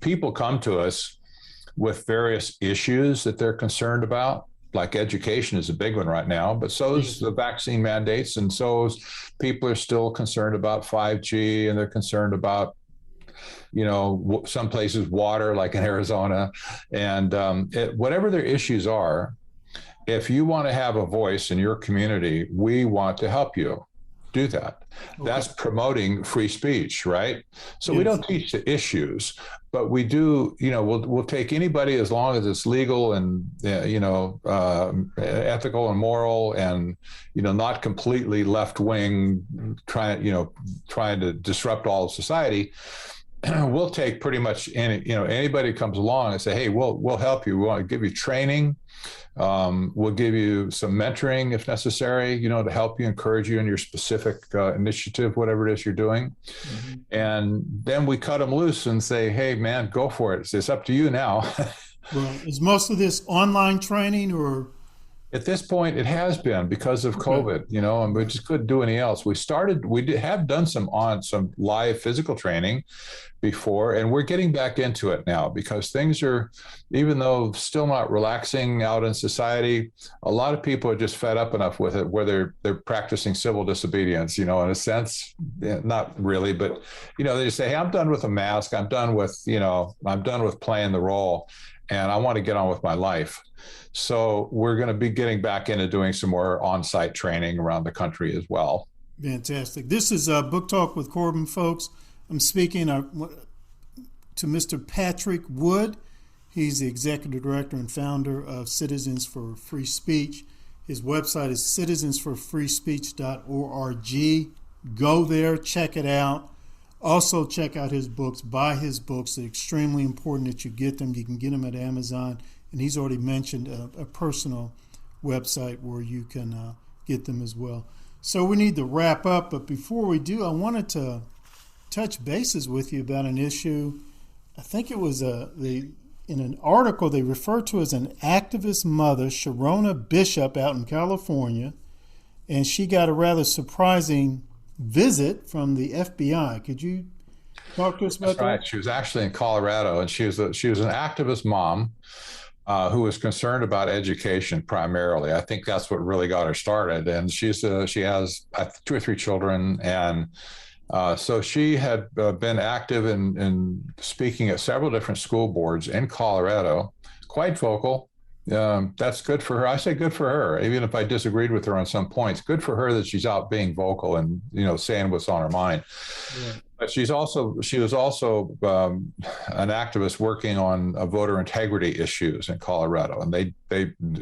people come to us with various issues that they're concerned about. Like education is a big one right now, but so is the vaccine mandates, and so is people are still concerned about 5G, and they're concerned about, some places water, like in Arizona, and whatever their issues are. If you want to have a voice in your community, we want to help you do that. Okay. That's promoting free speech, right? So yes. We don't teach the issues, but we do, we'll take anybody as long as it's legal and, ethical and moral and, not completely left-wing, trying to disrupt all of society. We'll take pretty much anybody comes along and say, hey, we'll help you. We want to give you training. We'll give you some mentoring if necessary, to help you, encourage you in your specific initiative, whatever it is you're doing. Mm-hmm. And then we cut them loose and say, hey, man, go for it. It's up to you now. Well, is most of this online training or? At this point, it has been because of COVID, and we just couldn't do anything else. We have done some live physical training before, and we're getting back into it now because things are, even though still not relaxing out in society, a lot of people are just fed up enough with it where they're practicing civil disobedience, in a sense, not really, but, they just say, hey, I'm done with a mask. I'm done with playing the role, and I want to get on with my life. So we're going to be getting back into doing some more on-site training around the country as well. Fantastic. This is Book Talk with Corbin, folks. I'm speaking to Mr. Patrick Wood. He's the executive director and founder of Citizens for Free Speech. His website is citizensforfreespeech.org. Go there, check it out. Also check out his books, buy his books. They're extremely important that you get them. You can get them at Amazon. And he's already mentioned a personal website where you can get them as well. So we need to wrap up. But before we do, I wanted to touch bases with you about an issue. I think it was in an article they referred to as an activist mother, Sharona Bishop, out in California. And she got a rather surprising visit from the FBI. Could you talk to us about that? Right. She was actually in Colorado, and she was an activist mom who was concerned about education primarily. I think that's what really got her started. And she has 2 or 3 children, and so she had been active in speaking at several different school boards in Colorado, quite vocal. That's good for her. I say good for her, even if I disagreed with her on some points. Good for her that she's out being vocal and saying what's on her mind. Yeah. But she was also an activist working on voter integrity issues in Colorado, and they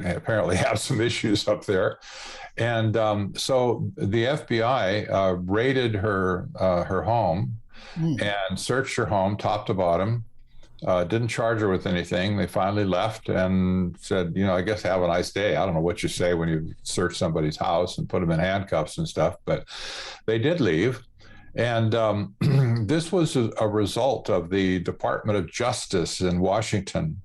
apparently have some issues up there. And so the FBI raided her home and searched her home top to bottom. Didn't charge her with anything. They finally left and said, I guess have a nice day. I don't know what you say when you search somebody's house and put them in handcuffs and stuff, but they did leave. And this was a result of the Department of Justice in Washington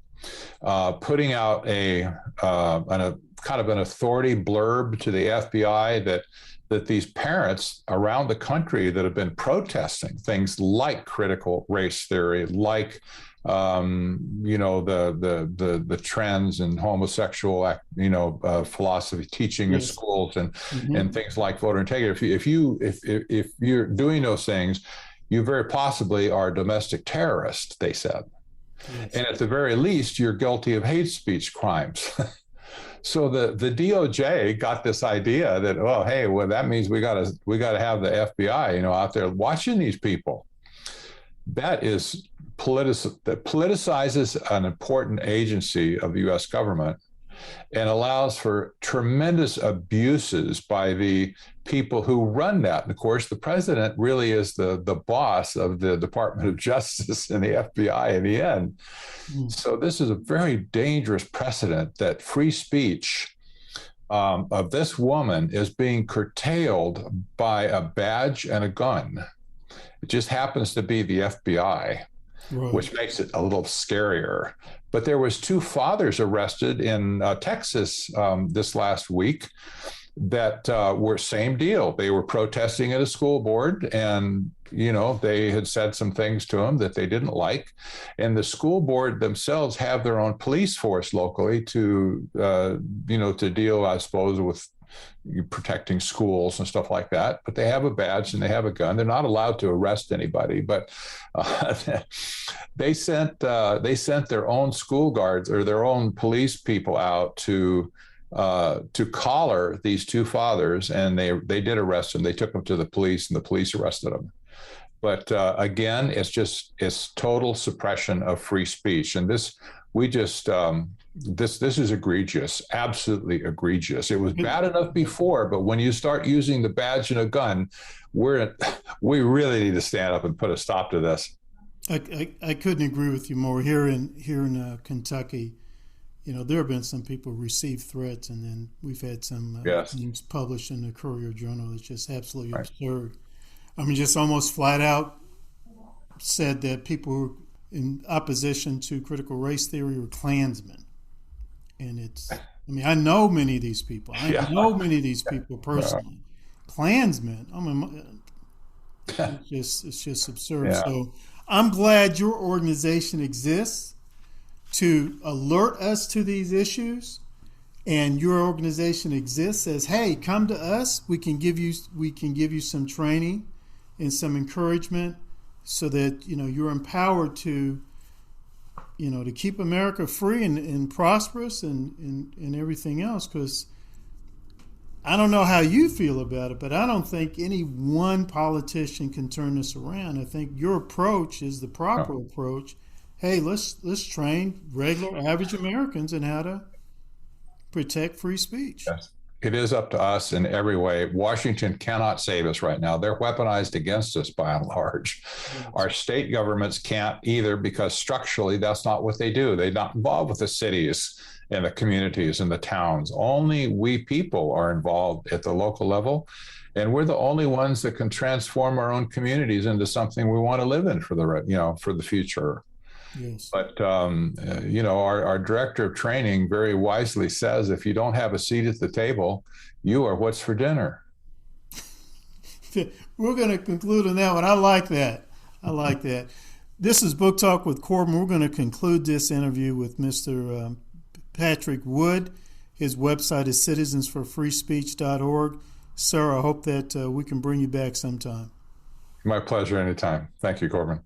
putting out a kind of an authority blurb to the FBI that these parents around the country that have been protesting things like critical race theory, like the trends in homosexual philosophy teaching in schools and things like voter integrity. If you're doing those things, you very possibly are a domestic terrorist, they said. Yes. And at the very least, you're guilty of hate speech crimes. So the DOJ got this idea that, that means we got to have the FBI, out there watching these people. That is that politicizes an important agency of the U.S. government and allows for tremendous abuses by the people who run that. And of course, the president really is the boss of the Department of Justice and the FBI in the end. So this is a very dangerous precedent that free speech of this woman is being curtailed by a badge and a gun. It just happens to be the FBI. Right. Which makes it a little scarier. But there was 2 fathers arrested in Texas this last week that were same deal. They were protesting at a school board, and they had said some things to them that they didn't like, and the school board themselves have their own police force locally to to deal, I suppose, with protecting schools and stuff like that. But they have a badge and they have a gun. They're not allowed to arrest anybody, but they sent their own school guards or their own police people out to collar these two fathers, and they did arrest them. They took them to the police, and the police arrested them. But again, it's total suppression of free speech, and this is egregious, absolutely egregious. It was bad enough before, but when you start using the badge and a gun, we really need to stand up and put a stop to this. I couldn't agree with you more. Here in Kentucky, there have been some people receive threats, and then we've had some things published in the Courier Journal that's just absolutely absurd. I mean, just almost flat out said that people who were in opposition to critical race theory were Klansmen. And I know many of these people. I know many of these people personally. Klansmen. I mean, it's just absurd. Yeah. So I'm glad your organization exists to alert us to these issues, and your organization exists as, hey, come to us. We can give you some training and some encouragement so that you're empowered to to keep America free and prosperous and everything else. Because I don't know how you feel about it, but I don't think any one politician can turn this around. I think your approach is the proper approach. Hey, let's train regular average Americans in how to protect free speech. Yes. It is up to us in every way. Washington cannot save us right now. They're weaponized against us by and large. Yes. Our state governments can't either, because structurally that's not what they do. They're not involved with the cities and the communities and the towns. Only we people are involved at the local level, and we're the only ones that can transform our own communities into something we want to live in for the future. Yes. But, our director of training very wisely says, if you don't have a seat at the table, you are what's for dinner. We're going to conclude on that one. I like that. This is Book Talk with Corbin. We're going to conclude this interview with Mr. Patrick Wood. His website is citizensforfreespeech.org. Sir, I hope that we can bring you back sometime. My pleasure, anytime. Thank you, Corbin.